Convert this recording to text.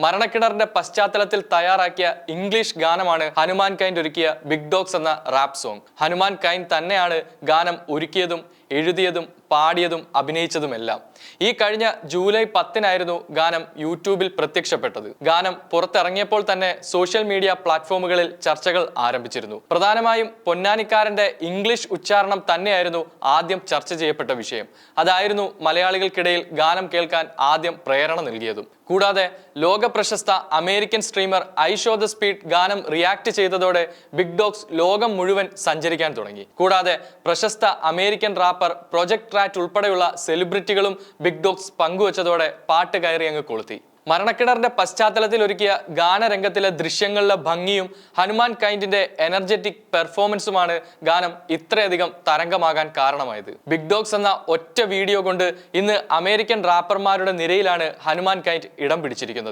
മരണക്കിണറിന്റെ പശ്ചാത്തലത്തിൽ തയ്യാറാക്കിയ ഇംഗ്ലീഷ് ഗാനമാണ് ഹനുമാൻ കൈൻഡ് ഒരുക്കിയ ബിഗ് ഡോഗ്സ് എന്ന റാപ്പ് സോങ്. ഹനുമാൻ കൈൻഡ് തന്നെയാണ് ഗാനം ഒരുക്കിയതും എഴുതിയതും പാടിയതും അഭിനയിച്ചതുമെല്ലാം. ഈ കഴിഞ്ഞ ജൂലൈ 10 ഗാനം യൂട്യൂബിൽ പ്രത്യക്ഷപ്പെട്ടത്. ഗാനം പുറത്തിറങ്ങിയപ്പോൾ തന്നെ സോഷ്യൽ മീഡിയ പ്ലാറ്റ്ഫോമുകളിൽ ചർച്ചകൾ ആരംഭിച്ചിരുന്നു. പ്രധാനമായും പൊന്നാനിക്കാരന്റെ ഇംഗ്ലീഷ് ഉച്ചാരണം തന്നെയായിരുന്നു ആദ്യം ചർച്ച ചെയ്യപ്പെട്ട വിഷയം. അതായിരുന്നു മലയാളികൾക്കിടയിൽ ഗാനം കേൾക്കാൻ ആദ്യം പ്രേരണ നൽകിയതും. കൂടാതെ ലോക പ്രശസ്ത American streamer I show the speed ഗാനം റിയാക്ട് ചെയ്തതോടെ ബിഗ് ഡോഗ്സ് ലോകം മുഴുവൻ സഞ്ചരിക്കാൻ തുടങ്ങി. കൂടാതെ പ്രശസ്ത അമേരിക്കൻ റാപ്പർ പ്രൊജക്ട് റാറ്റ് ഉൾപ്പെടെയുള്ള സെലിബ്രിറ്റികളും ബിഗ് ഡോഗ്സ് പങ്കുവച്ചതോടെ പാട്ട് കയറി അങ്ങ് കൊളുത്തി. മരണക്കിണറിന്റെ പശ്ചാത്തലത്തിൽ ഒരുക്കിയ ഗാനരംഗത്തിലെ ദൃശ്യങ്ങളിലെ ഭംഗിയും ഹനുമാൻ കൈൻഡിന്റെ എനർജറ്റിക് പെർഫോമൻസുമാണ് ഗാനം ഇത്രയധികം തരംഗമാകാൻ കാരണമായത്. ബിഗ് ഡോഗ്സ് എന്ന ഒറ്റ വീഡിയോ കൊണ്ട് ഇന്ന് അമേരിക്കൻ റാപ്പർമാരുടെ നിരയിലാണ് ഹനുമാൻ കൈൻഡ് ഇടം പിടിച്ചിരിക്കുന്നത്.